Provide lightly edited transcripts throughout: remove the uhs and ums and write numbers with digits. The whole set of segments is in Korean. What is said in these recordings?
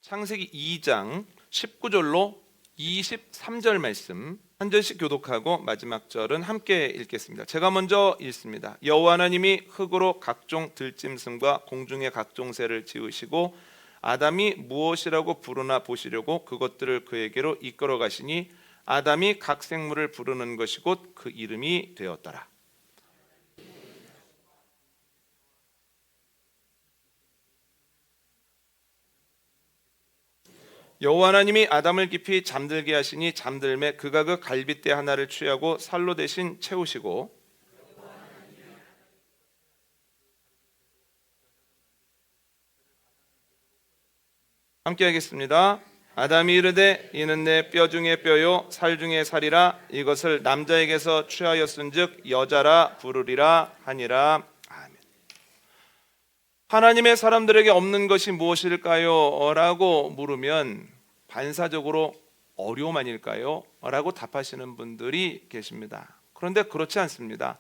창세기 2장 19절로 23절 말씀 한 절씩 교독하고 마지막 절은 함께 읽겠습니다. 제가 먼저 읽습니다. 여호와 하나님이 흙으로 각종 들짐승과 공중의 각종 새를 지으시고 아담이 무엇이라고 부르나 보시려고 그것들을 그에게로 이끌어 가시니 아담이 각 생물을 부르는 것이 곧 그 이름이 되었더라. 여호와 하나님이 아담을 깊이 잠들게 하시니 잠들매 그가 그 갈빗대 하나를 취하고 살로 대신 채우시고 함께 하겠습니다. 아담이 이르되 이는 내 뼈 중에 뼈요 살 중에 살이라 이것을 남자에게서 취하였은즉 여자라 부르리라 하니라. 아멘. 하나님의 사람들에게 없는 것이 무엇일까요? 라고 물으면 반사적으로 어려움 아닐까요? 라고 답하시는 분들이 계십니다. 그런데 그렇지 않습니다.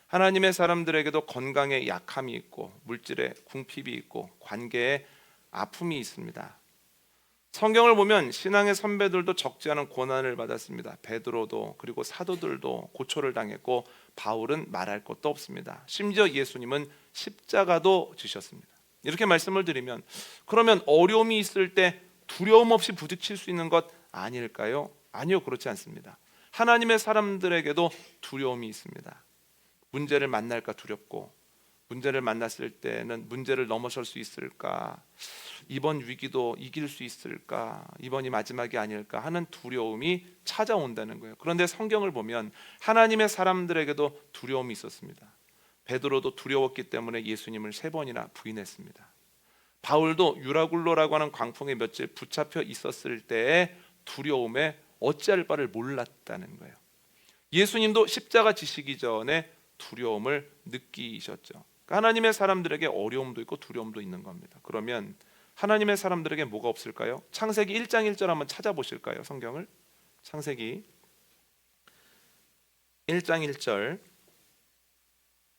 하나님의 사람들에게도 건강에 약함이 있고 물질에 궁핍이 있고 관계에 아픔이 있습니다. 성경을 보면 신앙의 선배들도 적지 않은 고난을 받았습니다. 베드로도 그리고 사도들도 고초를 당했고 바울은 말할 것도 없습니다. 심지어 예수님은 십자가도 지셨습니다. 이렇게 말씀을 드리면 그러면 어려움이 있을 때 두려움 없이 부딪힐 수 있는 것 아닐까요? 아니요, 그렇지 않습니다. 하나님의 사람들에게도 두려움이 있습니다. 문제를 만날까 두렵고 문제를 만났을 때는 문제를 넘어설 수 있을까? 이번 위기도 이길 수 있을까? 이번이 마지막이 아닐까 하는 두려움이 찾아온다는 거예요. 그런데 성경을 보면 하나님의 사람들에게도 두려움이 있었습니다. 베드로도 두려웠기 때문에 예수님을 3번이나 부인했습니다. 바울도 유라굴로라고 하는 광풍에 며칠 붙잡혀 있었을 때의 두려움에 어찌할 바를 몰랐다는 거예요. 예수님도 십자가 지시기 전에 두려움을 느끼셨죠. 하나님의 사람들에게 어려움도 있고 두려움도 있는 겁니다. 그러면 하나님의 사람들에게 뭐가 없을까요? 창세기 1장 1절 한번 찾아보실까요? 성경을 창세기 1장 1절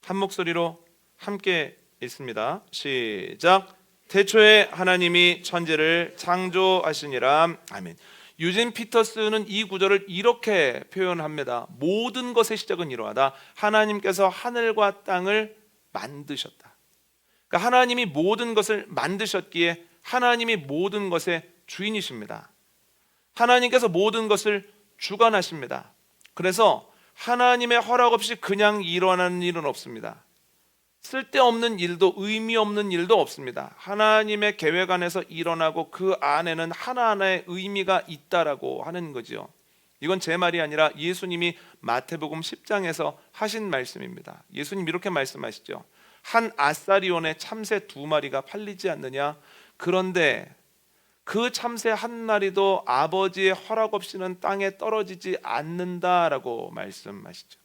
한 목소리로 함께 읽습니다. 시작. 태초에 하나님이 천지를 창조하시니라. 아멘. 유진 피터스는 이 구절을 이렇게 표현합니다. 모든 것의 시작은 이러하다. 하나님께서 하늘과 땅을 만드셨다. 그러니까 하나님이 모든 것을 만드셨기에 하나님이 모든 것의 주인이십니다. 하나님께서 모든 것을 주관하십니다. 그래서 하나님의 허락 없이 그냥 일어나는 일은 없습니다. 쓸데없는 일도 의미 없는 일도 없습니다. 하나님의 계획 안에서 일어나고 그 안에는 하나하나의 의미가 있다라고 하는 거죠. 이건 제 말이 아니라 예수님이 마태복음 10장에서 하신 말씀입니다. 예수님 이렇게 말씀하시죠. 한 아사리온에 참새 2마리가 팔리지 않느냐? 그런데 그 참새 한 마리도 아버지의 허락 없이는 땅에 떨어지지 않는다라고 말씀하시죠.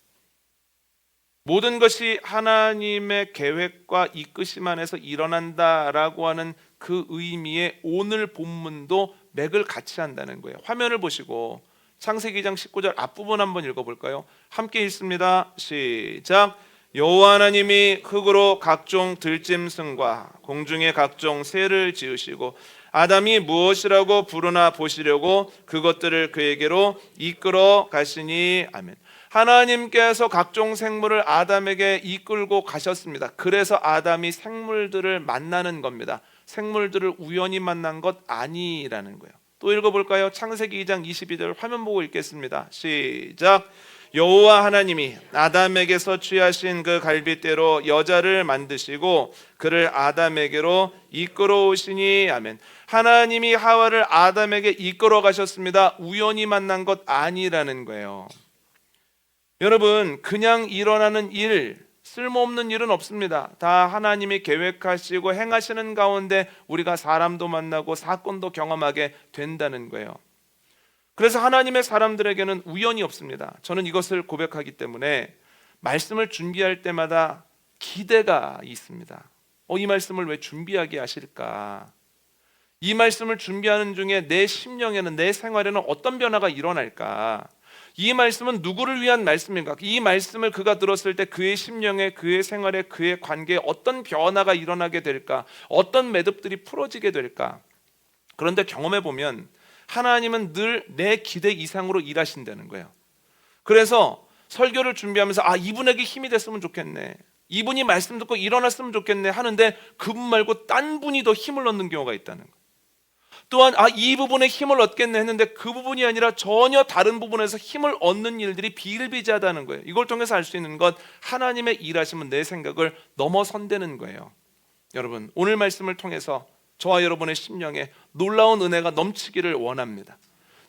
모든 것이 하나님의 계획과 이끄심 안에서 일어난다라고 하는 그 의미의 오늘 본문도 맥을 같이 한다는 거예요. 화면을 보시고 창세기 2장 19절 앞부분 한번 읽어볼까요? 함께 읽습니다. 시작. 여호와 하나님이 흙으로 각종 들짐승과 공중의 각종 새를 지으시고 아담이 무엇이라고 부르나 보시려고 그것들을 그에게로 이끌어 가시니. 아멘. 하나님께서 각종 생물을 아담에게 이끌고 가셨습니다. 그래서 아담이 생물들을 만나는 겁니다. 생물들을 우연히 만난 것 아니라는 거예요. 또 읽어볼까요? 창세기 2장 22절 화면 보고 읽겠습니다. 시작. 여호와 하나님이 아담에게서 취하신 그 갈빗대로 여자를 만드시고 그를 아담에게로 이끌어 오시니. 아멘. 하나님이 하와를 아담에게 이끌어 가셨습니다. 우연히 만난 것 아니라는 거예요. 여러분, 그냥 일어나는 일, 쓸모없는 일은 없습니다. 다 하나님이 계획하시고 행하시는 가운데 우리가 사람도 만나고 사건도 경험하게 된다는 거예요. 그래서 하나님의 사람들에게는 우연이 없습니다. 저는 이것을 고백하기 때문에 말씀을 준비할 때마다 기대가 있습니다. 이 말씀을 왜 준비하게 하실까? 이 말씀을 준비하는 중에 내 심령에는, 내 생활에는 어떤 변화가 일어날까? 이 말씀은 누구를 위한 말씀인가? 이 말씀을 그가 들었을 때 그의 심령에, 그의 생활에, 그의 관계에 어떤 변화가 일어나게 될까? 어떤 매듭들이 풀어지게 될까? 그런데 경험해 보면 하나님은 늘 내 기대 이상으로 일하신다는 거예요. 그래서 설교를 준비하면서 이분에게 힘이 됐으면 좋겠네, 이분이 말씀 듣고 일어났으면 좋겠네 하는데 그분 말고 딴 분이 더 힘을 얻는 경우가 있다는 거예요. 또한 이 부분에 힘을 얻겠네 했는데 그 부분이 아니라 전혀 다른 부분에서 힘을 얻는 일들이 비일비재하다는 거예요. 이걸 통해서 알 수 있는 것, 하나님의 일하심은 내 생각을 넘어선다는 거예요. 여러분, 오늘 말씀을 통해서 저와 여러분의 심령에 놀라운 은혜가 넘치기를 원합니다.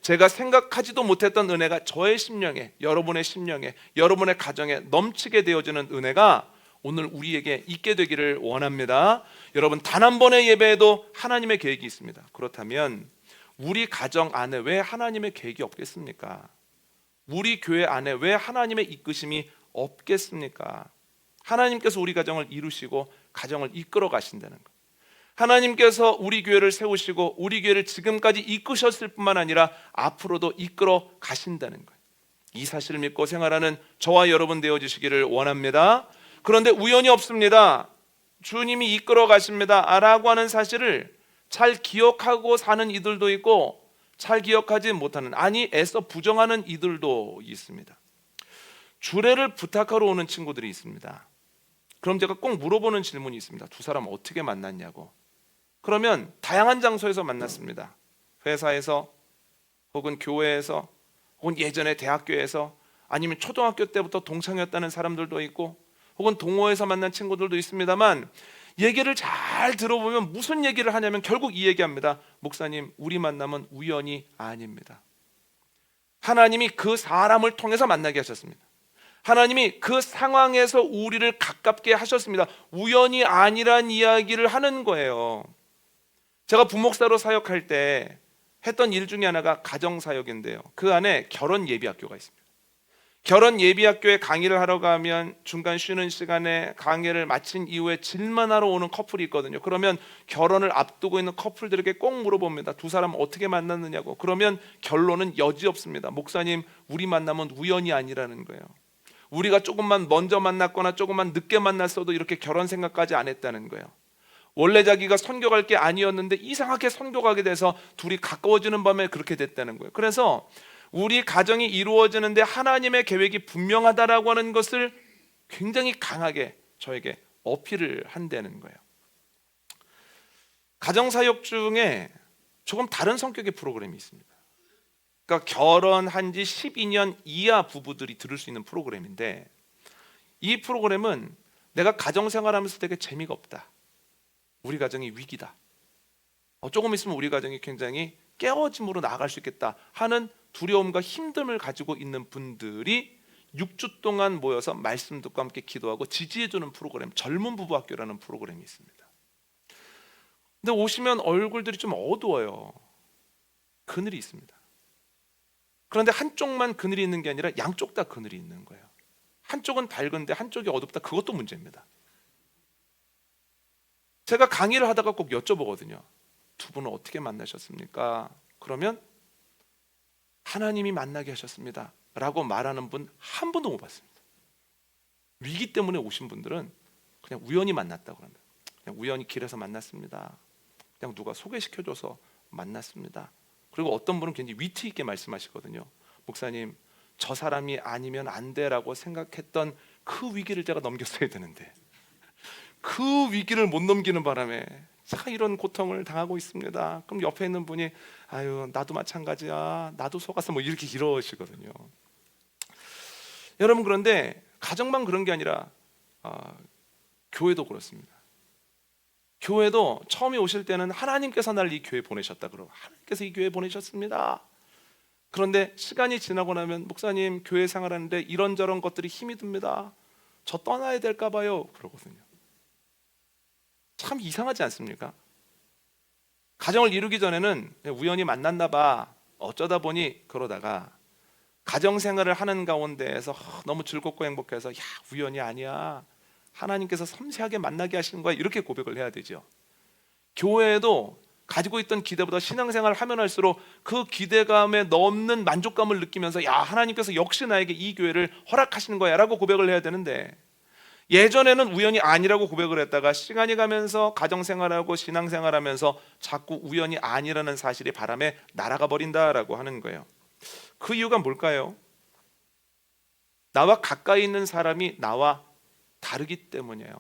제가 생각하지도 못했던 은혜가 저의 심령에, 여러분의 심령에, 여러분의 가정에 넘치게 되어지는 은혜가 오늘 우리에게 있게 되기를 원합니다. 여러분, 단 한 번의 예배에도 하나님의 계획이 있습니다. 그렇다면 우리 가정 안에 왜 하나님의 계획이 없겠습니까? 우리 교회 안에 왜 하나님의 이끄심이 없겠습니까? 하나님께서 우리 가정을 이루시고 가정을 이끌어 가신다는 것, 하나님께서 우리 교회를 세우시고 우리 교회를 지금까지 이끄셨을 뿐만 아니라 앞으로도 이끌어 가신다는 거예요. 이 사실을 믿고 생활하는 저와 여러분 되어주시기를 원합니다. 그런데 우연이 없습니다. 주님이 이끌어 가십니다 라고 하는 사실을 잘 기억하고 사는 이들도 있고 잘 기억하지 못하는, 애써 부정하는 이들도 있습니다. 주례를 부탁하러 오는 친구들이 있습니다. 그럼 제가 꼭 물어보는 질문이 있습니다. 두 사람 어떻게 만났냐고. 그러면 다양한 장소에서 만났습니다. 회사에서, 혹은 교회에서, 혹은 예전에 대학교에서, 아니면 초등학교 때부터 동창이었다는 사람들도 있고, 혹은 동호회에서 만난 친구들도 있습니다만, 얘기를 잘 들어보면 무슨 얘기를 하냐면 결국 이 얘기합니다. 목사님, 우리 만남은 우연이 아닙니다. 하나님이 그 사람을 통해서 만나게 하셨습니다. 하나님이 그 상황에서 우리를 가깝게 하셨습니다. 우연이 아니란 이야기를 하는 거예요. 제가 부목사로 사역할 때 했던 일 중에 하나가 가정사역인데요, 그 안에 결혼 예비학교가 있습니다. 결혼 예비학교에 강의를 하러 가면 중간 쉬는 시간에 강의를 마친 이후에 질문하러 오는 커플이 있거든요. 그러면 결혼을 앞두고 있는 커플들에게 꼭 물어봅니다. 두 사람 어떻게 만났느냐고. 그러면 결론은 여지없습니다. 목사님, 우리 만남은 우연이 아니라는 거예요. 우리가 조금만 먼저 만났거나 조금만 늦게 만났어도 이렇게 결혼 생각까지 안 했다는 거예요. 원래 자기가 선교 갈 게 아니었는데 이상하게 선교 가게 돼서 둘이 가까워지는 밤에 그렇게 됐다는 거예요. 그래서 우리 가정이 이루어지는데 하나님의 계획이 분명하다라고 하는 것을 굉장히 강하게 저에게 어필을 한다는 거예요. 가정사역 중에 조금 다른 성격의 프로그램이 있습니다. 그러니까 결혼한 지 12년 이하 부부들이 들을 수 있는 프로그램인데, 이 프로그램은 내가 가정생활하면서 되게 재미가 없다, 우리 가정이 위기다, 조금 있으면 우리 가정이 굉장히 깨어짐으로 나아갈 수 있겠다 하는 두려움과 힘듦을 가지고 있는 분들이 6주 동안 모여서 말씀 듣고 함께 기도하고 지지해주는 프로그램, 젊은 부부학교라는 프로그램이 있습니다. 근데 오시면 얼굴들이 좀 어두워요. 그늘이 있습니다. 그런데 한쪽만 그늘이 있는 게 아니라 양쪽 다 그늘이 있는 거예요. 한쪽은 밝은데 한쪽이 어둡다, 그것도 문제입니다. 제가 강의를 하다가 꼭 여쭤보거든요. 두 분은 어떻게 만나셨습니까? 그러면 하나님이 만나게 하셨습니다 라고 말하는 분 한 분도 못 봤습니다. 위기 때문에 오신 분들은 그냥 우연히 만났다고 합니다. 그냥 우연히 길에서 만났습니다, 그냥 누가 소개시켜줘서 만났습니다. 그리고 어떤 분은 굉장히 위트 있게 말씀하시거든요. 목사님, 저 사람이 아니면 안 돼라고 생각했던 그 위기를 제가 넘겼어야 되는데 그 위기를 못 넘기는 바람에 참 이런 고통을 당하고 있습니다. 그럼 옆에 있는 분이 아유, 나도 마찬가지야, 나도 속았어, 뭐 이렇게 이러시거든요. 여러분, 그런데 가정만 그런 게 아니라 교회도 그렇습니다. 교회도 처음에 오실 때는 하나님께서 나를 이 교회에 보내셨다 그러고, 하나님께서 이 교회에 보내셨습니다. 그런데 시간이 지나고 나면 목사님, 교회 생활하는데 이런저런 것들이 힘이 듭니다, 저 떠나야 될까 봐요 그러거든요. 참 이상하지 않습니까? 가정을 이루기 전에는 우연히 만났나 봐, 어쩌다 보니, 그러다가 가정생활을 하는 가운데에서 너무 즐겁고 행복해서 야, 우연이 아니야, 하나님께서 섬세하게 만나게 하시는 거야, 이렇게 고백을 해야 되죠. 교회에도 가지고 있던 기대보다 신앙생활을 하면 할수록 그 기대감에 넘는 만족감을 느끼면서 야, 하나님께서 역시 나에게 이 교회를 허락하시는 거야 라고 고백을 해야 되는데, 예전에는 우연이 아니라고 고백을 했다가 시간이 가면서 가정생활하고 신앙생활하면서 자꾸 우연이 아니라는 사실이 바람에 날아가 버린다라고 하는 거예요. 그 이유가 뭘까요? 나와 가까이 있는 사람이 나와 다르기 때문이에요.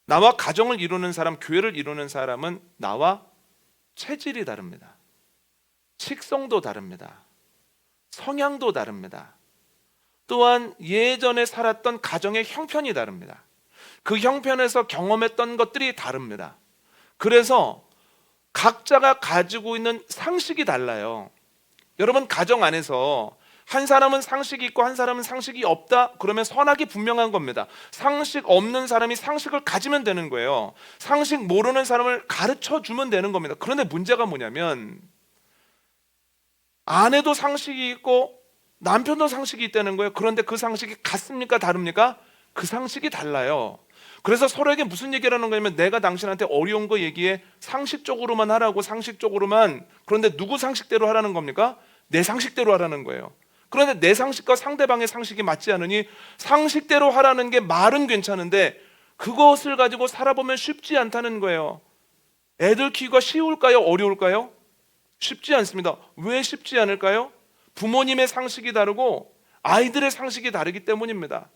나와 가정을 이루는 사람, 교회를 이루는 사람은 나와 체질이 다릅니다. 식성도 다릅니다. 성향도 다릅니다. 또한 예전에 살았던 가정의 형편이 다릅니다. 그 형편에서 경험했던 것들이 다릅니다. 그래서 각자가 가지고 있는 상식이 달라요. 여러분, 가정 안에서 한 사람은 상식이 있고 한 사람은 상식이 없다 그러면 선악이 분명한 겁니다. 상식 없는 사람이 상식을 가지면 되는 거예요. 상식 모르는 사람을 가르쳐 주면 되는 겁니다. 그런데 문제가 뭐냐면 아내도 상식이 있고 남편도 상식이 있다는 거예요. 그런데 그 상식이 같습니까? 다릅니까? 그 상식이 달라요. 그래서 서로에게 무슨 얘기를 하는 거냐면 내가 당신한테 어려운 거 얘기해 상식적으로만 하라고, 상식적으로만. 그런데 누구 상식대로 하라는 겁니까? 내 상식대로 하라는 거예요. 그런데 내 상식과 상대방의 상식이 맞지 않으니 상식대로 하라는 게 말은 괜찮은데 그것을 가지고 살아보면 쉽지 않다는 거예요. 애들 키우기가 쉬울까요? 어려울까요? 쉽지 않습니다. 왜 쉽지 않을까요? 부모님의 상식이 다르고 아이들의 상식이 다르기 때문입니다.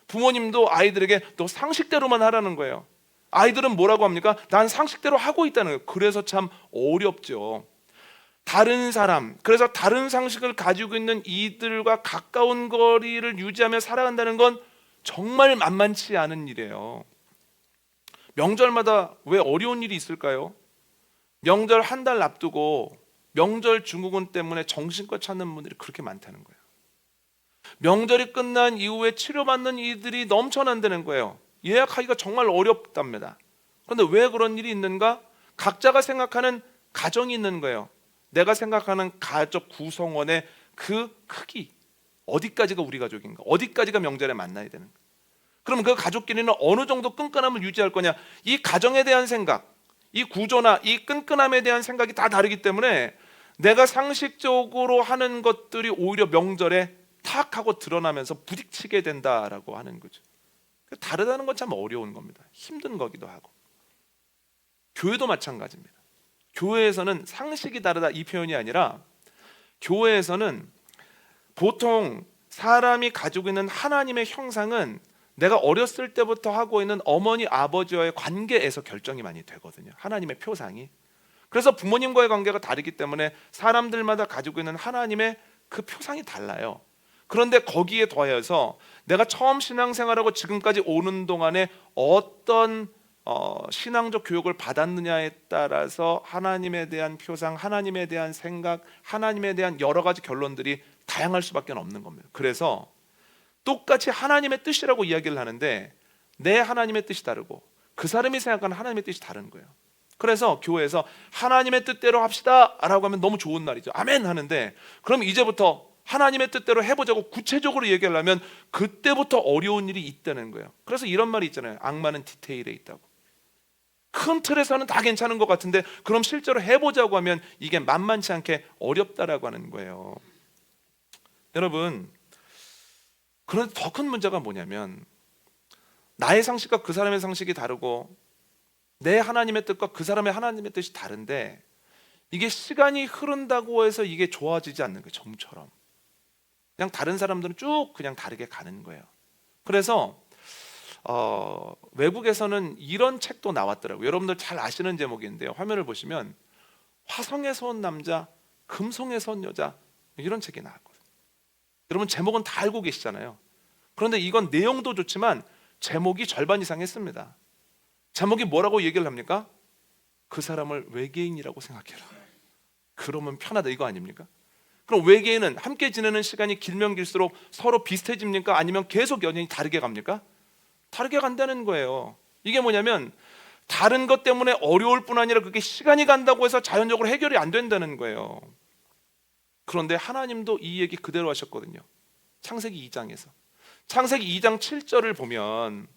부모님도 아이들에게 너 상식대로만 하라는 거예요. 아이들은 뭐라고 합니까? 난 상식대로 하고 있다는 거예요. 그래서 참 어렵죠. 다른 사람, 그래서 다른 상식을 가지고 있는 이들과 가까운 거리를 유지하며 살아간다는 건 정말 만만치 않은 일이에요. 명절마다 왜 어려운 일이 있을까요? 명절 한 달 앞두고 명절 증후군 때문에 정신과 찾는 분들이 그렇게 많다는 거예요. 명절이 끝난 이후에 치료받는 이들이 넘쳐난다는 거예요. 예약하기가 정말 어렵답니다. 그런데 왜 그런 일이 있는가? 각자가 생각하는 가정이 있는 거예요. 내가 생각하는 가족 구성원의 그 크기, 어디까지가 우리 가족인가? 어디까지가 명절에 만나야 되는가? 그러면 그 가족끼리는 어느 정도 끈끈함을 유지할 거냐? 이 가정에 대한 생각, 이 구조나 이 끈끈함에 대한 생각이 다 다르기 때문에 내가 상식적으로 하는 것들이 오히려 명절에 탁 하고 드러나면서 부딪히게 된다라고 하는 거죠. 다르다는 건 참 어려운 겁니다. 힘든 거기도 하고. 교회도 마찬가지입니다. 교회에서는 상식이 다르다 이 표현이 아니라 교회에서는 보통 사람이 가지고 있는 하나님의 형상은 내가 어렸을 때부터 하고 있는 어머니 아버지와의 관계에서 결정이 많이 되거든요. 하나님의 표상이. 그래서 부모님과의 관계가 다르기 때문에 사람들마다 가지고 있는 하나님의 그 표상이 달라요. 그런데 거기에 더해서 내가 처음 신앙생활하고 지금까지 오는 동안에 어떤 신앙적 교육을 받았느냐에 따라서 하나님에 대한 표상, 하나님에 대한 생각, 하나님에 대한 여러 가지 결론들이 다양할 수밖에 없는 겁니다. 그래서 똑같이 하나님의 뜻이라고 이야기를 하는데 내 하나님의 뜻이 다르고 그 사람이 생각하는 하나님의 뜻이 다른 거예요. 그래서 교회에서 하나님의 뜻대로 합시다 라고 하면 너무 좋은 날이죠. 아멘 하는데 그럼 이제부터 하나님의 뜻대로 해보자고 구체적으로 얘기하려면 그때부터 어려운 일이 있다는 거예요. 그래서 이런 말이 있잖아요. 악마는 디테일에 있다고. 큰 틀에서는 다 괜찮은 것 같은데 그럼 실제로 해보자고 하면 이게 만만치 않게 어렵다라고 하는 거예요. 여러분, 그런데 더 큰 문제가 뭐냐면 나의 상식과 그 사람의 상식이 다르고 내 하나님의 뜻과 그 사람의 하나님의 뜻이 다른데 이게 시간이 흐른다고 해서 이게 좋아지지 않는 거예요. 점처럼 그냥 다른 사람들은 쭉 그냥 다르게 가는 거예요. 그래서 외국에서는 이런 책도 나왔더라고요. 여러분들 잘 아시는 제목인데요. 화면을 보시면 화성에서 온 남자, 금성에서 온 여자 이런 책이 나왔거든요. 여러분 제목은 다 알고 계시잖아요. 그런데 이건 내용도 좋지만 제목이 절반 이상 했습니다. 제목이 뭐라고 얘기를 합니까? 그 사람을 외계인이라고 생각해라. 그러면 편하다 이거 아닙니까? 그럼 외계인은 함께 지내는 시간이 길면 길수록 서로 비슷해집니까? 아니면 계속 연연히 다르게 갑니까? 다르게 간다는 거예요. 이게 뭐냐면 다른 것 때문에 어려울 뿐 아니라 그게 시간이 간다고 해서 자연적으로 해결이 안 된다는 거예요. 그런데 하나님도 이 얘기 그대로 하셨거든요. 창세기 2장에서 창세기 2장 7절을 보면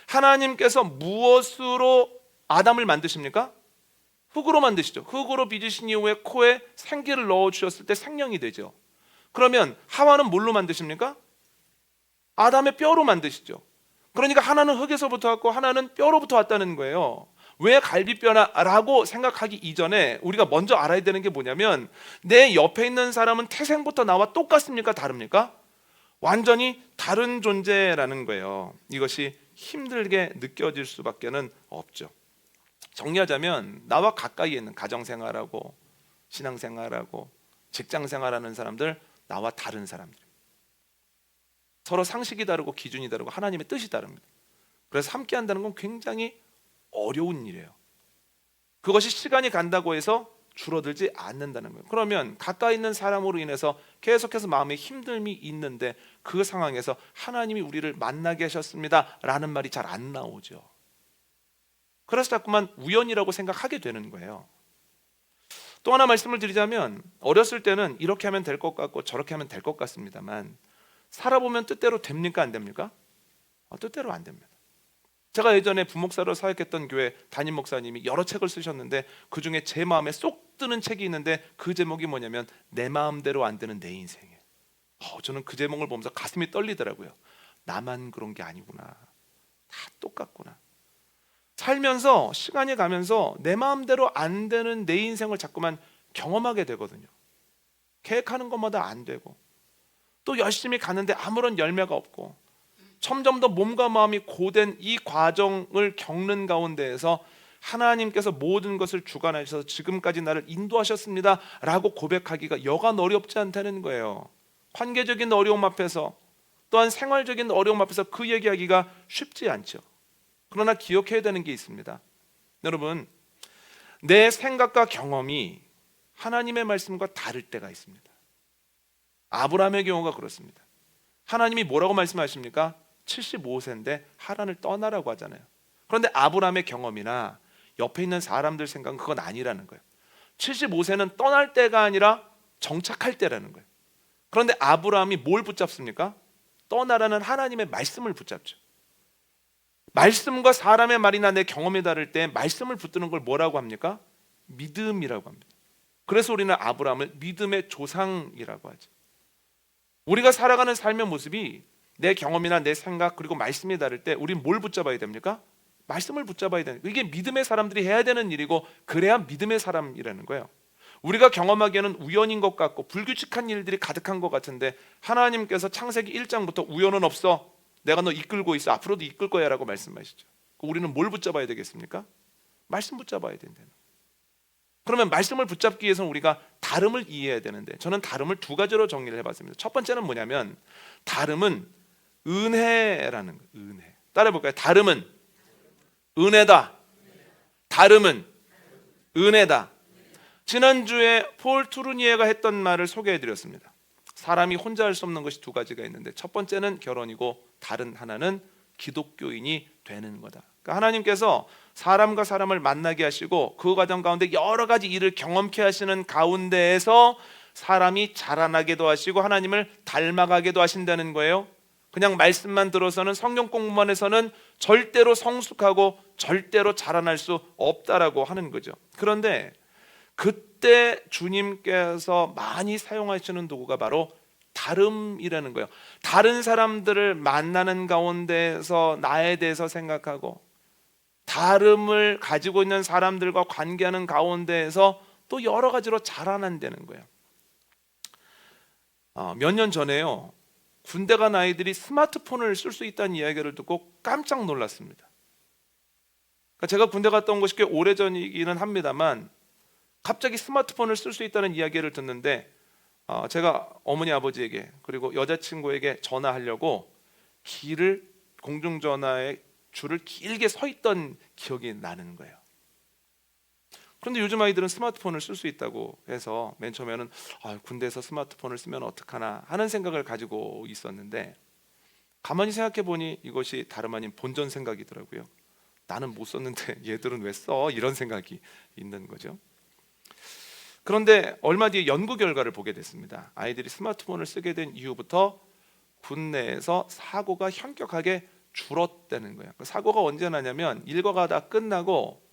하나님께서 무엇으로 아담을 만드십니까? 흙으로 만드시죠. 흙으로 빚으신 이후에 코에 생기를 넣어주셨을 때 생명이 되죠. 그러면 하와는 뭘로 만드십니까? 아담의 뼈로 만드시죠. 그러니까 하나는 흙에서부터 왔고 하나는 뼈로부터 왔다는 거예요. 왜 갈비뼈나라고 생각하기 이전에 우리가 먼저 알아야 되는 게 뭐냐면, 내 옆에 있는 사람은 태생부터 나와 똑같습니까? 다릅니까? 완전히 다른 존재라는 거예요. 이것이 힘들게 느껴질 수밖에는 없죠. 정리하자면, 나와 가까이 있는 가정생활하고 신앙생활하고 직장생활하는 사람들, 나와 다른 사람들, 서로 상식이 다르고 기준이 다르고 하나님의 뜻이 다릅니다. 그래서 함께 한다는 건 굉장히 어려운 일이에요. 그것이 시간이 간다고 해서 줄어들지 않는다는 거예요. 그러면 가까이 있는 사람으로 인해서 계속해서 마음에 힘듦이 있는데, 그 상황에서 하나님이 우리를 만나게 하셨습니다 라는 말이 잘 안 나오죠. 그래서 자꾸만 우연이라고 생각하게 되는 거예요. 또 하나 말씀을 드리자면, 어렸을 때는 이렇게 하면 될 것 같고 저렇게 하면 될 것 같습니다만, 살아보면 뜻대로 됩니까? 안 됩니까? 뜻대로 안 됩니다. 제가 예전에 부목사로 사역했던 교회 담임 목사님이 여러 책을 쓰셨는데, 그 중에 제 마음에 쏙 드는 책이 있는데, 그 제목이 뭐냐면 내 마음대로 안 되는 내 인생이에요. 저는 그 제목을 보면서 가슴이 떨리더라고요. 나만 그런 게 아니구나, 다 똑같구나. 살면서 시간이 가면서 내 마음대로 안 되는 내 인생을 자꾸만 경험하게 되거든요. 계획하는 것마다 안 되고, 또 열심히 가는데 아무런 열매가 없고, 점점 더 몸과 마음이 고된 이 과정을 겪는 가운데에서 하나님께서 모든 것을 주관하셔서 지금까지 나를 인도하셨습니다 라고 고백하기가 여간 어렵지 않다는 거예요. 관계적인 어려움 앞에서, 또한 생활적인 어려움 앞에서 그 얘기하기가 쉽지 않죠. 그러나 기억해야 되는 게 있습니다. 여러분, 내 생각과 경험이 하나님의 말씀과 다를 때가 있습니다. 아브라함의 경우가 그렇습니다. 하나님이 뭐라고 말씀하십니까? 75세인데 하란을 떠나라고 하잖아요. 그런데 아브라함의 경험이나 옆에 있는 사람들 생각은 그건 아니라는 거예요. 75세는 떠날 때가 아니라 정착할 때라는 거예요. 그런데 아브라함이 뭘 붙잡습니까? 떠나라는 하나님의 말씀을 붙잡죠. 말씀과 사람의 말이나 내 경험이 다를 때 말씀을 붙드는 걸 뭐라고 합니까? 믿음이라고 합니다. 그래서 우리는 아브라함을 믿음의 조상이라고 하죠. 우리가 살아가는 삶의 모습이 내 경험이나 내 생각 그리고 말씀이 다를 때 우리는 뭘 붙잡아야 됩니까? 말씀을 붙잡아야 되는 거예요. 이게 믿음의 사람들이 해야 되는 일이고, 그래야 믿음의 사람이라는 거예요. 우리가 경험하기에는 우연인 것 같고 불규칙한 일들이 가득한 것 같은데, 하나님께서 창세기 1장부터 우연은 없어, 내가 너 이끌고 있어, 앞으로도 이끌 거야 라고 말씀하시죠. 우리는 뭘 붙잡아야 되겠습니까? 말씀 붙잡아야 된다는 거예요. 그러면 말씀을 붙잡기 위해서는 우리가 다름을 이해해야 되는데, 저는 다름을 두 가지로 정리를 해봤습니다. 첫 번째는 뭐냐면, 다름은 은혜라는 거예요. 은혜. 따라해볼까요? 다름은 은혜다. 다름은 은혜다. 지난주에 폴 투르니에가 했던 말을 소개해드렸습니다. 사람이 혼자 할 수 없는 것이 두 가지가 있는데, 첫 번째는 결혼이고 다른 하나는 기독교인이 되는 거다. 그러니까 하나님께서 사람과 사람을 만나게 하시고 그 과정 가운데 여러 가지 일을 경험케 하시는 가운데에서 사람이 자라나게도 하시고 하나님을 닮아가게도 하신다는 거예요. 그냥 말씀만 들어서는, 성경 공부만 해서는 절대로 성숙하고 절대로 자라날 수 없다라고 하는 거죠. 그런데 그때 주님께서 많이 사용하시는 도구가 바로 다름이라는 거예요. 다른 사람들을 만나는 가운데서 나에 대해서 생각하고, 다름을 가지고 있는 사람들과 관계하는 가운데에서 또 여러 가지로 자라난다는 거예요. 몇 년 전에요, 군대 간 아이들이 스마트폰을 쓸 수 있다는 이야기를 듣고 깜짝 놀랐습니다. 그러니까 제가 군대 갔다 온 것이 꽤 오래전이기는 합니다만, 갑자기 스마트폰을 쓸 수 있다는 이야기를 듣는데, 제가 어머니 아버지에게 그리고 여자친구에게 전화하려고 공중전화의 줄을 길게 서 있던 기억이 나는 거예요. 그런데 요즘 아이들은 스마트폰을 쓸 수 있다고 해서 맨 처음에는 군대에서 스마트폰을 쓰면 어떡하나 하는 생각을 가지고 있었는데, 가만히 생각해 보니 이것이 다름 아닌 본전 생각이더라고요. 나는 못 썼는데 얘들은 왜 써? 이런 생각이 있는 거죠. 그런데 얼마 뒤에 연구 결과를 보게 됐습니다. 아이들이 스마트폰을 쓰게 된 이후부터 군내에서 사고가 현격하게 줄었다는 거예요. 사고가 언제 나냐면, 일과가 다 끝나고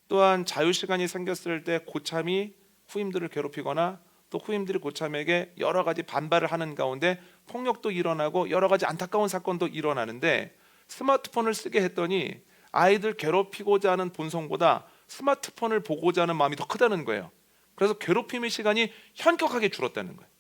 또한 자유시간이 생겼을 때 고참이 후임들을 괴롭히거나, 또 후임들이 고참에게 여러 가지 반발을 하는 가운데 폭력도 일어나고 여러 가지 안타까운 사건도 일어나는데, 스마트폰을 쓰게 했더니 아이들 괴롭히고자 하는 본성보다 스마트폰을 보고자 하는 마음이 더 크다는 거예요. 그래서 괴롭힘의 시간이 현격하게 줄었다는 거예요.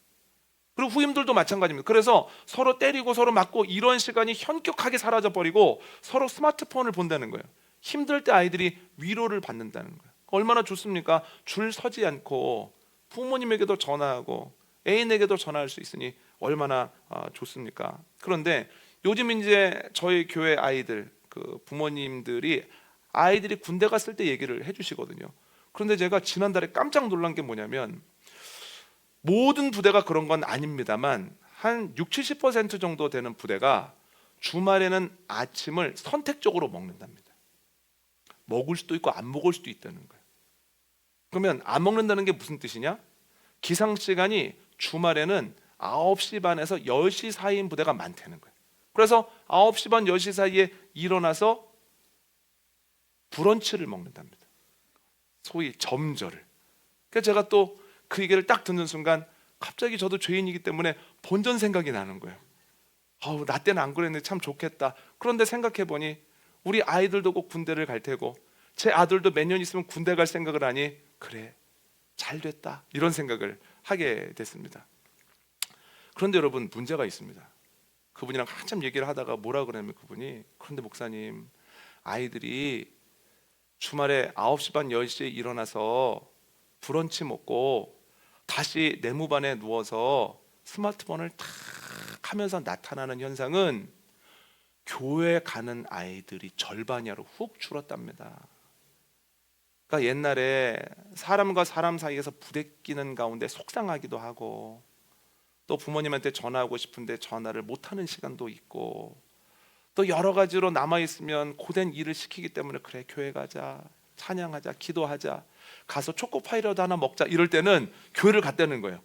그리고 후임들도 마찬가지입니다. 그래서 서로 때리고 서로 맞고 이런 시간이 현격하게 사라져버리고 서로 스마트폰을 본다는 거예요. 힘들 때 아이들이 위로를 받는다는 거예요. 얼마나 좋습니까? 줄 서지 않고 부모님에게도 전화하고 애인에게도 전화할 수 있으니 얼마나 좋습니까? 그런데 요즘 이제 저희 교회 아이들 그 부모님들이 아이들이 군대 갔을 때 얘기를 해주시거든요. 그런데 제가 지난달에 깜짝 놀란 게 뭐냐면 모든 부대가 그런 건 아닙니다만 한 60-70% 정도 되는 부대가 주말에는 아침을 선택적으로 먹는답니다. 먹을 수도 있고 안 먹을 수도 있다는 거예요. 그러면 안 먹는다는 게 무슨 뜻이냐? 기상시간이 주말에는 9시 반에서 10시 사이인 부대가 많다는 거예요. 그래서 9시 반, 10시 사이에 일어나서 브런치를 먹는답니다. 소위 점저를. 그래서 제가 또 그 얘기를 딱 듣는 순간 갑자기 저도 죄인이기 때문에 본전 생각이 나는 거예요. 나 때는 안 그랬는데 참 좋겠다. 그런데 생각해 보니 우리 아이들도 꼭 군대를 갈 테고 제 아들도 몇 년 있으면 군대 갈 생각을 하니 그래 잘 됐다 이런 생각을 하게 됐습니다. 그런데 여러분 문제가 있습니다. 그분이랑 한참 얘기를 하다가 뭐라 그러냐면 그분이 그런데 목사님 아이들이 주말에 9시 반 10시에 일어나서 브런치 먹고 다시 내무반에 누워서 스마트폰을 탁 하면서 나타나는 현상은 교회 가는 아이들이 절반이하로 훅 줄었답니다. 그러니까 옛날에 사람과 사람 사이에서 부대끼는 가운데 속상하기도 하고 또 부모님한테 전화하고 싶은데 전화를 못하는 시간도 있고 또 여러 가지로 남아있으면 고된 일을 시키기 때문에 그래 교회 가자 찬양하자 기도하자 가서 초코파이라도 하나 먹자 이럴 때는 교회를 갔다는 거예요.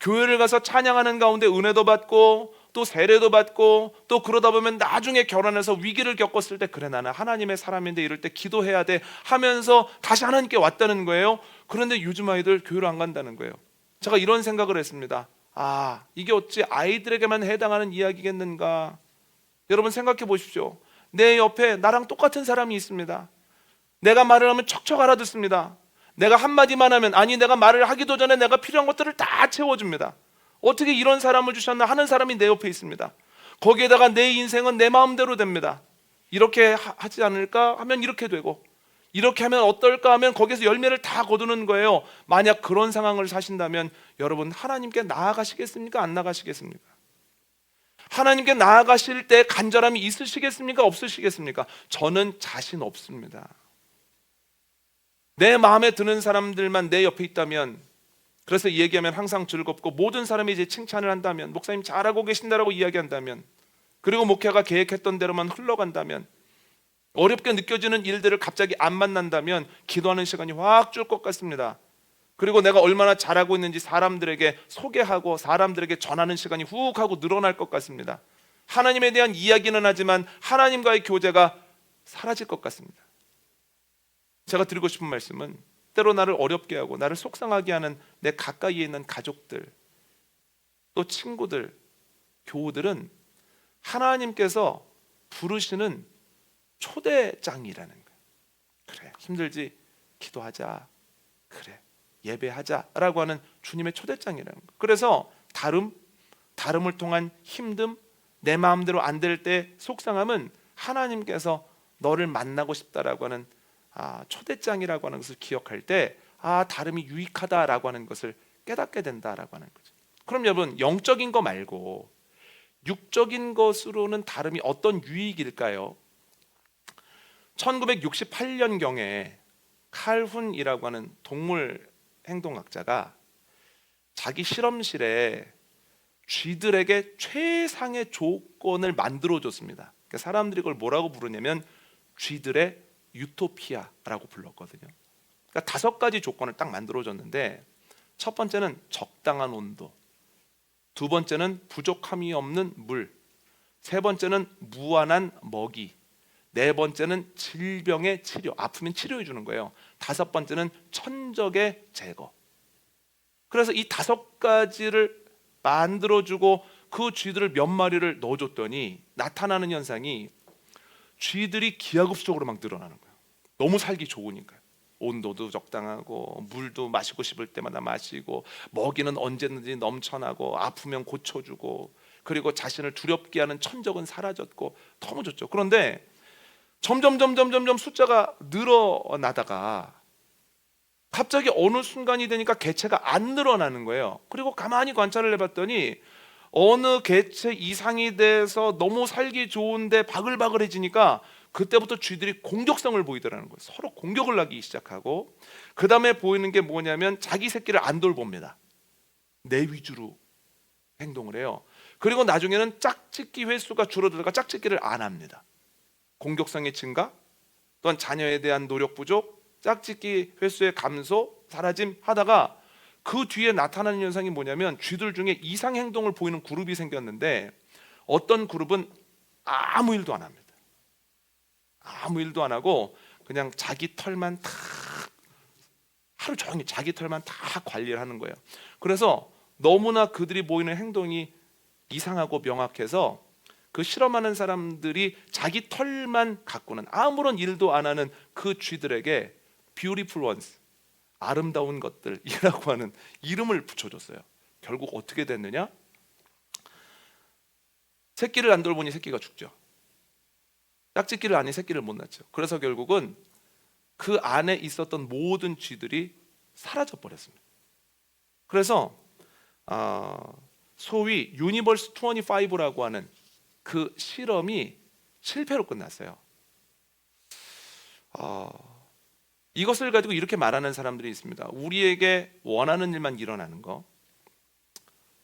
교회를 가서 찬양하는 가운데 은혜도 받고 또 세례도 받고 또 그러다 보면 나중에 결혼해서 위기를 겪었을 때 그래 나는 하나님의 사람인데 이럴 때 기도해야 돼 하면서 다시 하나님께 왔다는 거예요. 그런데 요즘 아이들 교회를 안 간다는 거예요. 제가 이런 생각을 했습니다. 이게 어찌 아이들에게만 해당하는 이야기겠는가. 여러분 생각해 보십시오. 내 옆에 나랑 똑같은 사람이 있습니다. 내가 말을 하면 척척 알아듣습니다. 내가 한마디만 하면 내가 말을 하기도 전에 내가 필요한 것들을 다 채워줍니다. 어떻게 이런 사람을 주셨나 하는 사람이 내 옆에 있습니다. 거기에다가 내 인생은 내 마음대로 됩니다. 이렇게 하지 않을까 하면 이렇게 되고 이렇게 하면 어떨까 하면 거기서 열매를 다 거두는 거예요. 만약 그런 상황을 사신다면 여러분 하나님께 나아가시겠습니까? 안 나가시겠습니까? 하나님께 나아가실 때 간절함이 있으시겠습니까? 없으시겠습니까? 저는 자신 없습니다. 내 마음에 드는 사람들만 내 옆에 있다면 그래서 얘기하면 항상 즐겁고 모든 사람이 이제 칭찬을 한다면 목사님 잘하고 계신다라고 이야기한다면 그리고 목회가 계획했던 대로만 흘러간다면 어렵게 느껴지는 일들을 갑자기 안 만난다면 기도하는 시간이 확 줄 것 같습니다. 그리고 내가 얼마나 잘하고 있는지 사람들에게 소개하고 사람들에게 전하는 시간이 훅 하고 늘어날 것 같습니다. 하나님에 대한 이야기는 하지만 하나님과의 교제가 사라질 것 같습니다. 제가 드리고 싶은 말씀은 때로 나를 어렵게 하고 나를 속상하게 하는 내 가까이에 있는 가족들 또 친구들, 교우들은 하나님께서 부르시는 초대장이라는 거예요. 그래 힘들지? 기도하자. 그래 예배하자라고 하는 주님의 초대장이라는 거예요. 그래서 다름을 통한 힘듦, 내 마음대로 안 될 때 속상함은 하나님께서 너를 만나고 싶다라고 하는 초대장이라고 하는 것을 기억할 때 다름이 유익하다라고 하는 것을 깨닫게 된다라고 하는 거죠. 그럼 여러분 영적인 거 말고 육적인 것으로는 다름이 어떤 유익일까요? 1968년경에 칼훈이라고 하는 동물 행동학자가 자기 실험실에 쥐들에게 최상의 조건을 만들어줬습니다. 그러니까 사람들이 그걸 뭐라고 부르냐면 쥐들의 유토피아라고 불렀거든요. 그러니까 5가지 조건을 딱 만들어줬는데 첫 번째는 적당한 온도, 두 번째는 부족함이 없는 물, 세 번째는 무한한 먹이, 네 번째는 질병의 치료, 아프면 치료해 주는 거예요. 다섯 번째는 천적의 제거. 그래서 이 5가지를 만들어주고 그 쥐들을 몇 마리를 넣어줬더니 나타나는 현상이 쥐들이 기하급수적으로 막 늘어나는 거예요. 너무 살기 좋으니까. 온도도 적당하고 물도 마시고 싶을 때마다 마시고 먹이는 언제든지 넘쳐나고 아프면 고쳐주고 그리고 자신을 두렵게 하는 천적은 사라졌고 너무 좋죠. 그런데 점점 숫자가 늘어나다가 갑자기 어느 순간이 되니까 개체가 안 늘어나는 거예요. 그리고 가만히 관찰을 해봤더니 어느 개체 이상이 돼서 너무 살기 좋은데 바글바글해지니까 그때부터 쥐들이 공격성을 보이더라는 거예요. 서로 공격을 하기 시작하고 그 다음에 보이는 게 뭐냐면 자기 새끼를 안 돌봅니다. 내 위주로 행동을 해요. 그리고 나중에는 짝짓기 횟수가 줄어들다가 짝짓기를 안 합니다. 공격성의 증가, 또한 자녀에 대한 노력 부족, 짝짓기 횟수의 감소, 사라짐 하다가 그 뒤에 나타나는 현상이 뭐냐면 쥐들 중에 이상 행동을 보이는 그룹이 생겼는데 어떤 그룹은 아무 일도 안 합니다. 아무 일도 안 하고 그냥 자기 털만 다 하루 종일 자기 털만 다 관리를 하는 거예요. 그래서 너무나 그들이 보이는 행동이 이상하고 명확해서 그 실험하는 사람들이 자기 털만 갖고는 아무런 일도 안 하는 그 쥐들에게 beautiful ones, 아름다운 것들이라고 하는 이름을 붙여줬어요. 결국 어떻게 됐느냐? 새끼를 안 돌보니 새끼가 죽죠. 짝짓기를 안 해 새끼를 못 낳죠. 그래서 결국은 그 안에 있었던 모든 쥐들이 사라져 버렸습니다. 그래서 소위 유니버스 25라고 하는 그 실험이 실패로 끝났어요. 이것을 가지고 이렇게 말하는 사람들이 있습니다. 우리에게 원하는 일만 일어나는 거,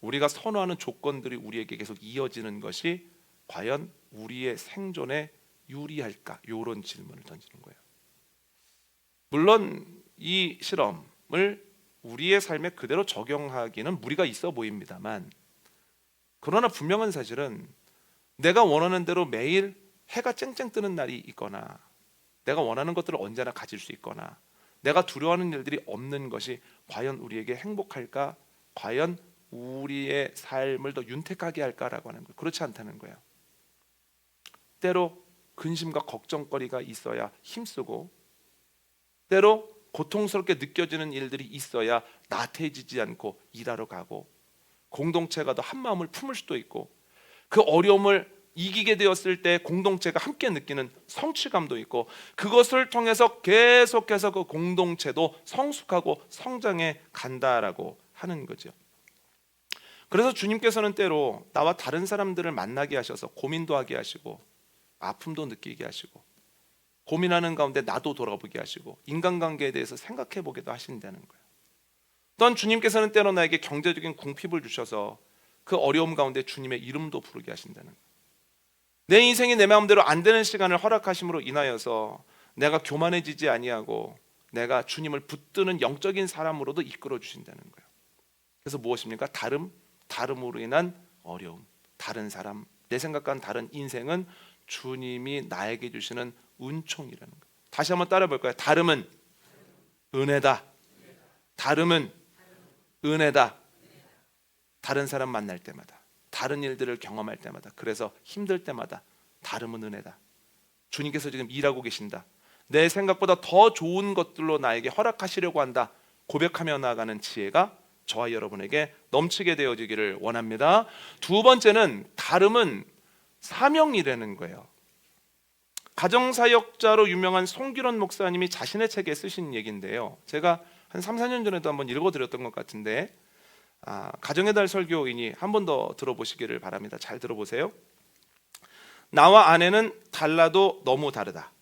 우리가 선호하는 조건들이 우리에게 계속 이어지는 것이 과연 우리의 생존에 유리할까? 이런 질문을 던지는 거예요. 물론 이 실험을 우리의 삶에 그대로 적용하기는 무리가 있어 보입니다만, 그러나 분명한 사실은 내가 원하는 대로 매일 해가 쨍쨍 뜨는 날이 있거나 내가 원하는 것들을 언제나 가질 수 있거나 내가 두려워하는 일들이 없는 것이 과연 우리에게 행복할까? 과연 우리의 삶을 더 윤택하게 할까라고 하는 거예요. 그렇지 않다는 거예요. 때로 근심과 걱정거리가 있어야 힘쓰고 때로 고통스럽게 느껴지는 일들이 있어야 나태해지지 않고 일하러 가고 공동체가 더 한마음을 품을 수도 있고 그 어려움을 이기게 되었을 때 공동체가 함께 느끼는 성취감도 있고 그것을 통해서 계속해서 그 공동체도 성숙하고 성장해 간다라고 하는 거죠. 그래서 주님께서는 때로 나와 다른 사람들을 만나게 하셔서 고민도 하게 하시고 아픔도 느끼게 하시고 고민하는 가운데 나도 돌아보게 하시고 인간관계에 대해서 생각해 보기도 하신다는 거예요. 또한 주님께서는 때로 나에게 경제적인 궁핍을 주셔서 그 어려움 가운데 주님의 이름도 부르게 하신다는 거예요. 내 인생이 내 마음대로 안 되는 시간을 허락하심으로 인하여서 내가 교만해지지 아니하고 내가 주님을 붙드는 영적인 사람으로도 이끌어 주신다는 거예요. 그래서 무엇입니까? 다름으로 인한 어려움, 다른 사람, 내 생각과는 다른 인생은 주님이 나에게 주시는 은총이라는 거예요. 다시 한번 따라 볼까요? 다름은 은혜다. 다름은 은혜다. 다른 사람 만날 때마다, 다른 일들을 경험할 때마다, 그래서 힘들 때마다 다름은 은혜다. 주님께서 지금 일하고 계신다. 내 생각보다 더 좋은 것들로 나에게 허락하시려고 한다. 고백하며 나아가는 지혜가 저와 여러분에게 넘치게 되어지기를 원합니다. 두 번째는 다름은 사명이라는 거예요. 가정사역자로 유명한 송기론 목사님이 자신의 책에 쓰신 얘기인데요. 제가 한 3, 4년 전에도 한번 읽어드렸던 것 같은데 가정의 달 설교이니 한 번 더 들어보시기를 바랍니다. 잘 들어보세요. 나와 아내는 달라도 너무 다르다.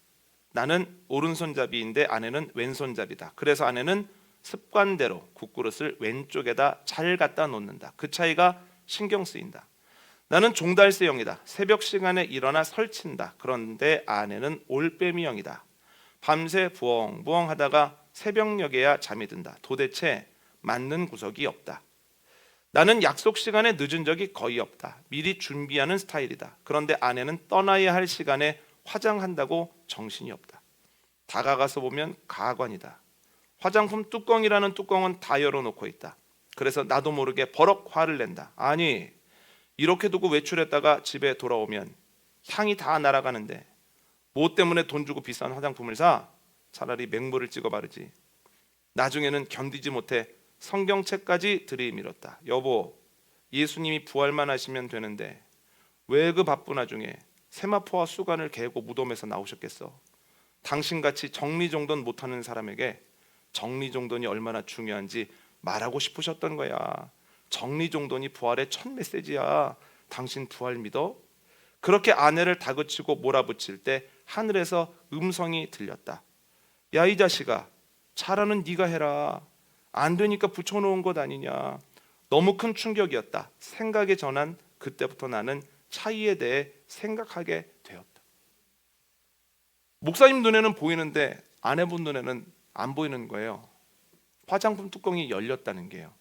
나는 오른손잡이인데 아내는 왼손잡이다. 그래서 아내는 습관대로 국그릇을 왼쪽에다 잘 갖다 놓는다. 그 차이가 신경 쓰인다. 나는 종달새형이다. 새벽 시간에 일어나 설친다. 그런데 아내는 올빼미형이다. 밤새 부엉부엉 하다가 새벽녘에야 잠이 든다. 도대체 맞는 구석이 없다. 나는 약속 시간에 늦은 적이 거의 없다. 미리 준비하는 스타일이다. 그런데 아내는 떠나야 할 시간에 화장한다고 정신이 없다. 다가가서 보면 가관이다. 화장품 뚜껑이라는 뚜껑은 다 열어놓고 있다. 그래서 나도 모르게 버럭 화를 낸다. 아니, 이렇게 두고 외출했다가 집에 돌아오면 향이 다 날아가는데 뭐 때문에 돈 주고 비싼 화장품을 사? 차라리 맹물을 찍어 바르지. 나중에는 견디지 못해 성경책까지 들이밀었다. 여보, 예수님이 부활만 하시면 되는데 왜 그 바쁜 와중에 세마포와 수건을 개고 무덤에서 나오셨겠어? 당신같이 정리정돈 못하는 사람에게 정리정돈이 얼마나 중요한지 말하고 싶으셨던 거야. 정리정돈이 부활의 첫 메시지야. 당신 부활 믿어? 그렇게 아내를 다그치고 몰아붙일 때 하늘에서 음성이 들렸다. 야, 이 자식아, 차라는 네가 해라. 안 되니까 붙여놓은 것 아니냐. 너무 큰 충격이었다. 생각의 전환. 그때부터 나는 차이에 대해 생각하게 되었다. 목사님 눈에는 보이는데 아내분 눈에는 안 보이는 거예요. 화장품 뚜껑이 열렸다는 게요.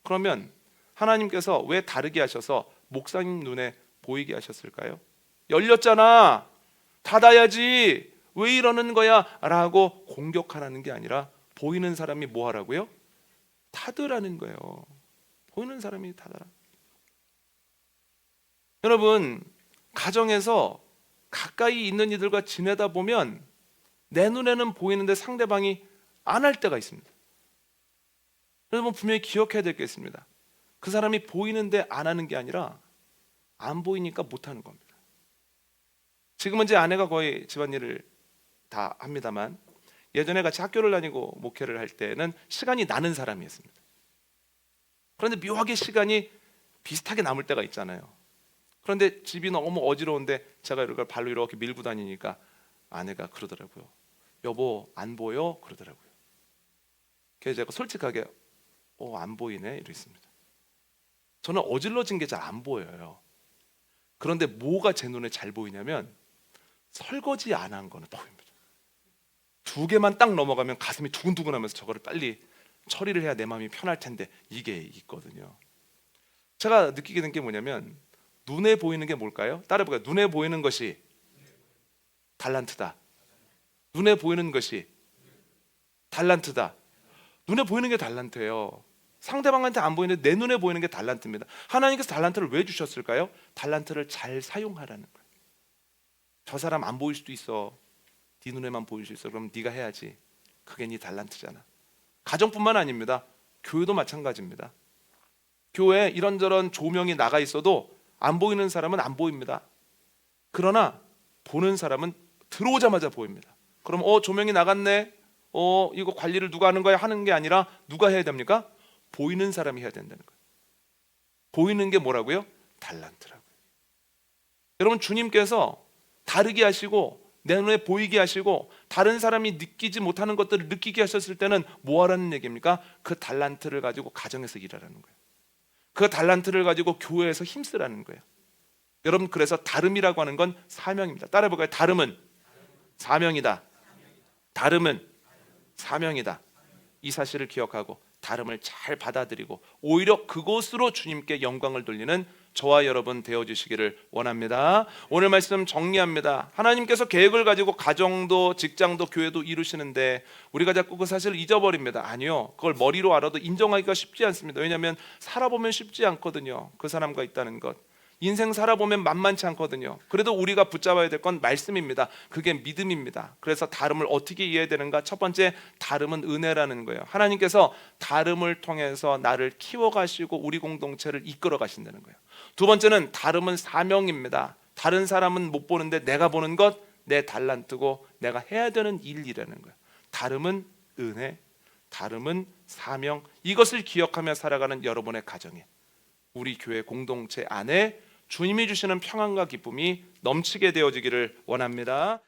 그러면 하나님께서 왜 다르게 하셔서 목사님 눈에 보이게 하셨을까요? 열렸잖아, 닫아야지, 왜 이러는 거야? 라고 공격하라는 게 아니라 보이는 사람이 뭐 하라고요? 닫으라는 거예요. 보이는 사람이 닫아라. 여러분, 가정에서 가까이 있는 이들과 지내다 보면 내 눈에는 보이는데 상대방이 안 할 때가 있습니다. 여러분, 분명히 기억해야 될 게 있습니다. 그 사람이 보이는데 안 하는 게 아니라 안 보이니까 못 하는 겁니다. 지금은 제 아내가 거의 집안일을 다 합니다만 예전에 같이 학교를 다니고 목회를 할 때는 시간이 나는 사람이었습니다. 그런데 묘하게 시간이 비슷하게 남을 때가 있잖아요. 그런데 집이 너무 어지러운데 제가 이걸 발로 이렇게 밀고 다니니까 아내가 그러더라고요. 여보, 안 보여? 그러더라고요. 그래서 제가 솔직하게 안 보이네 이랬습니다. 저는 어질러진 게 잘 안 보여요. 그런데 뭐가 제 눈에 잘 보이냐면 설거지 안 한 거는 보입니다. 2개만 딱 넘어가면 가슴이 두근두근하면서 저거를 빨리 처리를 해야 내 마음이 편할 텐데 이게 있거든요. 제가 느끼게 된 게 뭐냐면 눈에 보이는 게 뭘까요? 따라해볼까요? 눈에 보이는 것이 달란트다. 눈에 보이는 것이 달란트다. 눈에 보이는 게 달란트예요. 상대방한테 안 보이는데 내 눈에 보이는 게 달란트입니다. 하나님께서 달란트를 왜 주셨을까요? 달란트를 잘 사용하라는 거예요. 저 사람 안 보일 수도 있어. 네 눈에만 보일 수 있어. 그럼 네가 해야지. 그게 네 달란트잖아. 가정뿐만 아닙니다. 교회도 마찬가지입니다. 교회에 이런저런 조명이 나가 있어도 안 보이는 사람은 안 보입니다. 그러나 보는 사람은 들어오자마자 보입니다. 그럼 조명이 나갔네. 이거 관리를 누가 하는 거야? 하는 게 아니라 누가 해야 됩니까? 보이는 사람이 해야 된다는 거예요. 보이는 게 뭐라고요? 달란트라고요. 여러분, 주님께서 다르게 하시고 내 눈에 보이게 하시고 다른 사람이 느끼지 못하는 것들을 느끼게 하셨을 때는 뭐 하라는 얘기입니까? 그 달란트를 가지고 가정에서 일하라는 거예요. 그 달란트를 가지고 교회에서 힘쓰라는 거예요. 여러분, 그래서 다름이라고 하는 건 사명입니다. 따라해볼까요? 다름은 사명이다. 다름은 사명이다. 이 사실을 기억하고 다름을 잘 받아들이고 오히려 그곳으로 주님께 영광을 돌리는 저와 여러분 되어주시기를 원합니다. 오늘 말씀 정리합니다. 하나님께서 계획을 가지고 가정도 직장도 교회도 이루시는데 우리가 자꾸 그 사실을 잊어버립니다. 아니요, 그걸 머리로 알아도 인정하기가 쉽지 않습니다. 왜냐하면 살아보면 쉽지 않거든요. 그 사람과 있다는 것, 인생 살아보면 만만치 않거든요. 그래도 우리가 붙잡아야 될 건 말씀입니다. 그게 믿음입니다. 그래서 다름을 어떻게 이해해야 되는가? 첫 번째, 다름은 은혜라는 거예요. 하나님께서 다름을 통해서 나를 키워가시고 우리 공동체를 이끌어 가신다는 거예요. 두 번째는 다름은 사명입니다. 다른 사람은 못 보는데 내가 보는 것, 내 달란트고 내가 해야 되는 일이라는 거예요. 다름은 은혜, 다름은 사명. 이것을 기억하며 살아가는 여러분의 가정에, 우리 교회 공동체 안에 주님이 주시는 평안과 기쁨이 넘치게 되어지기를 원합니다.